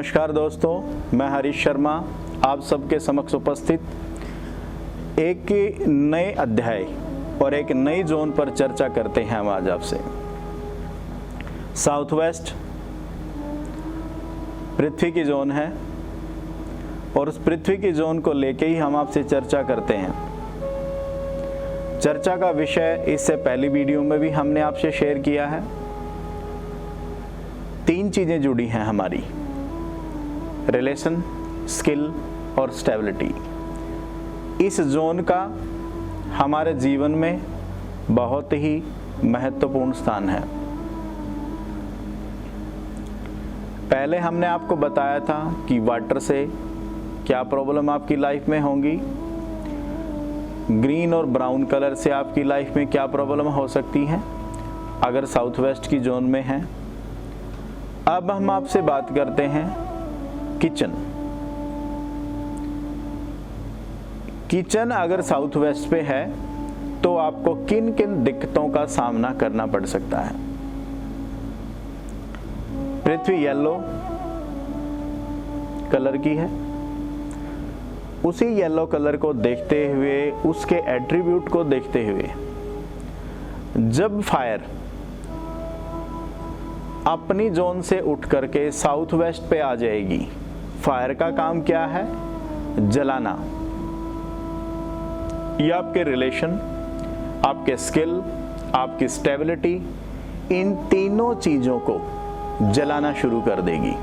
नमस्कार दोस्तों, मैं हरीश शर्मा आप सबके समक्ष उपस्थित एक नए अध्याय और एक नई जोन पर चर्चा करते हैं हम आज आपसे। साउथ वेस्ट पृथ्वी की जोन है और उस पृथ्वी की जोन को लेके ही हम आपसे चर्चा करते हैं। चर्चा का विषय इससे पहली वीडियो में भी हमने आपसे शेयर किया है। 3 चीजें जुड़ी हैं हमारी: रिलेशन, स्किल और स्टेबिलिटी। इस जोन का हमारे जीवन में बहुत ही महत्वपूर्ण स्थान है। पहले हमने आपको बताया था कि वाटर से क्या प्रॉब्लम आपकी लाइफ में होंगी, ग्रीन और ब्राउन कलर से आपकी लाइफ में क्या प्रॉब्लम हो सकती है अगर साउथ वेस्ट की जोन में है। अब हम आपसे बात करते हैं किचन अगर साउथ वेस्ट पे है तो आपको किन किन दिक्कतों का सामना करना पड़ सकता है। पृथ्वी येलो कलर की है। उसी येलो कलर को देखते हुए, उसके एट्रीब्यूट को देखते हुए, जब फायर अपनी जोन से उठ करके साउथ वेस्ट पे आ जाएगी, फायर का काम क्या है? जलाना। ये आपके रिलेशन, आपके स्किल, आपकी स्टेबिलिटी, इन तीनों चीजों को जलाना शुरू कर देगी।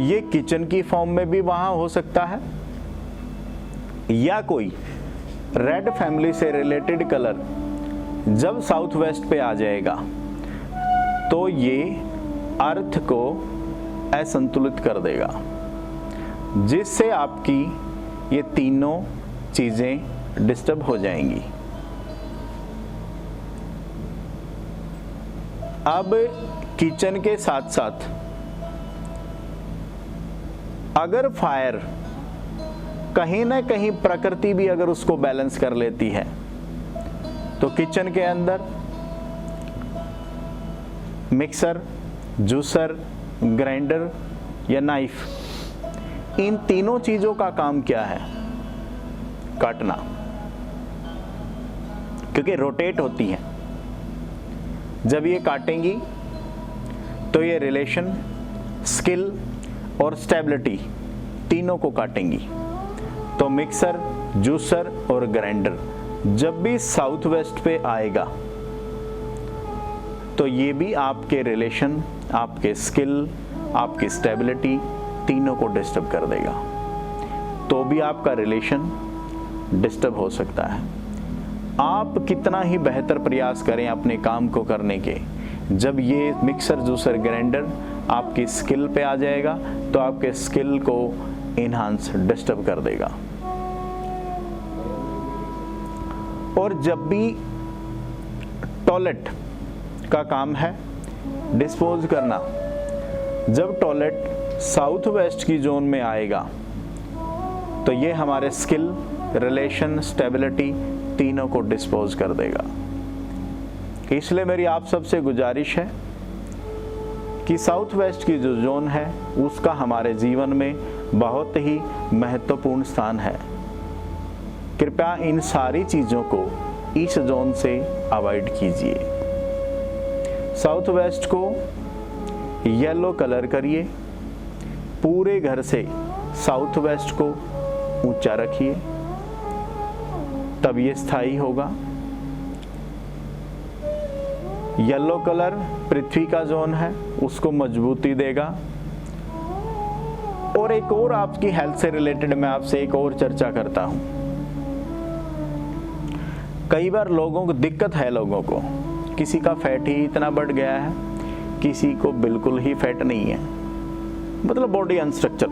ये किचन की फॉर्म में भी वहां हो सकता है, या कोई रेड फैमिली से रिलेटेड कलर जब साउथ वेस्ट पे आ जाएगा तो ये अर्थ को असंतुलित कर देगा, जिससे आपकी ये तीनों चीजें डिस्टर्ब हो जाएंगी। अब किचन के साथ साथ अगर फायर कहीं ना कहीं प्रकृति भी अगर उसको बैलेंस कर लेती है तो किचन के अंदर मिक्सर, जूसर, ग्राइंडर या नाइफ, इन तीनों चीजों का काम क्या है? काटना, क्योंकि रोटेट होती हैं। जब ये काटेंगी तो ये रिलेशन, स्किल और स्टेबिलिटी तीनों को काटेंगी। तो मिक्सर, जूसर और ग्राइंडर जब भी साउथ वेस्ट पे आएगा तो ये भी आपके रिलेशन, आपके स्किल, आपकी स्टेबिलिटी तीनों को डिस्टर्ब कर देगा। तो भी आपका रिलेशन डिस्टर्ब हो सकता है। आप कितना ही बेहतर प्रयास करें अपने काम को करने के, जब ये मिक्सर, जूसर, ग्राइंडर आपकी स्किल पे आ जाएगा तो आपके स्किल को इनहांस, डिस्टर्ब कर देगा। और जब भी टॉयलेट का काम है डिस्पोज करना, जब टॉयलेट साउथ वेस्ट की जोन में आएगा तो ये हमारे स्किल, रिलेशन, स्टेबिलिटी तीनों को डिस्पोज कर देगा। इसलिए मेरी आप सबसे गुजारिश है कि साउथ वेस्ट की जो जोन है उसका हमारे जीवन में बहुत ही महत्वपूर्ण स्थान है। कृपया इन सारी चीजों को इस जोन से अवॉइड कीजिए। साउथ वेस्ट को येलो कलर करिए, पूरे घर से साउथ वेस्ट को ऊंचा रखिए, तब ये स्थायी होगा। येलो कलर पृथ्वी का जोन है, उसको मजबूती देगा। और एक और आपकी हेल्थ से रिलेटेड मैं आपसे एक और चर्चा करता हूं। कई बार लोगों को दिक्कत है, लोगों को किसी का फैट ही इतना बढ़ गया है, किसी को बिल्कुल ही फैट नहीं है, मतलब बॉडी अनस्ट्रक्चर।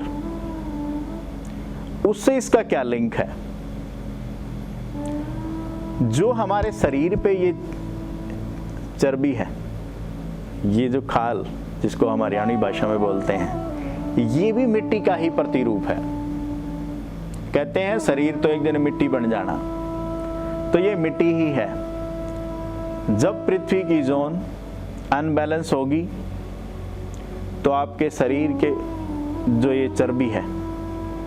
उससे इसका क्या लिंक है? जो हमारे शरीर पे ये चर्बी है, ये जो खाल जिसको हम हरियाणवी भाषा में बोलते हैं, ये भी मिट्टी का ही प्रतिरूप है। कहते हैं शरीर तो एक दिन मिट्टी बन जाना, तो ये मिट्टी ही है। जब पृथ्वी की जोन अनबैलेंस होगी तो आपके शरीर के जो ये चर्बी है,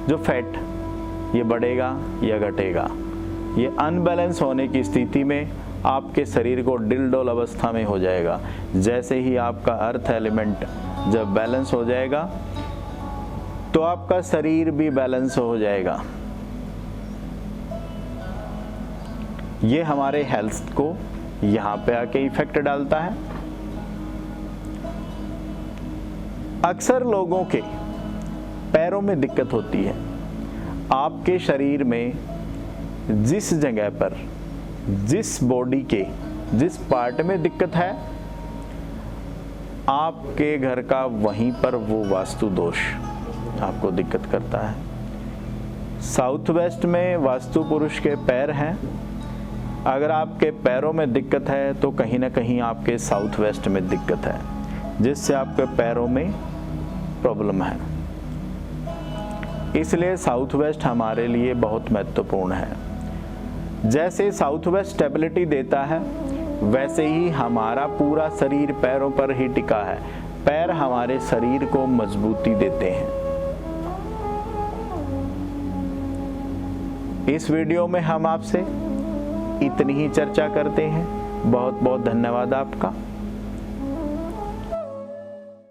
जो फैट, ये बढ़ेगा या घटेगा। ये अनबैलेंस होने की स्थिति में आपके शरीर को डिलडोल अवस्था में हो जाएगा। जैसे ही आपका अर्थ एलिमेंट जब बैलेंस हो जाएगा तो आपका शरीर भी बैलेंस हो जाएगा। ये हमारे हेल्थ को यहाँ पे आके इफेक्ट डालता है। अक्सर लोगों के पैरों में दिक्कत होती है। आपके शरीर में जिस जगह पर, जिस बॉडी के जिस पार्ट में दिक्कत है, आपके घर का वहीं पर वो वास्तु दोष आपको दिक्कत करता है। साउथ वेस्ट में वास्तु पुरुष के पैर हैं। अगर आपके पैरों में दिक्कत है तो कहीं ना कहीं आपके साउथ वेस्ट में दिक्कत है, जिससे आपके पैरों में प्रॉब्लम है। इसलिए साउथ वेस्ट हमारे लिए बहुत महत्वपूर्ण है। जैसे साउथ वेस्ट स्टेबिलिटी देता है, वैसे ही हमारा पूरा शरीर पैरों पर ही टिका है। पैर हमारे शरीर को मजबूती देते हैं। इस वीडियो में हम आपसे इतनी ही चर्चा करते हैं। बहुत बहुत धन्यवाद आपका।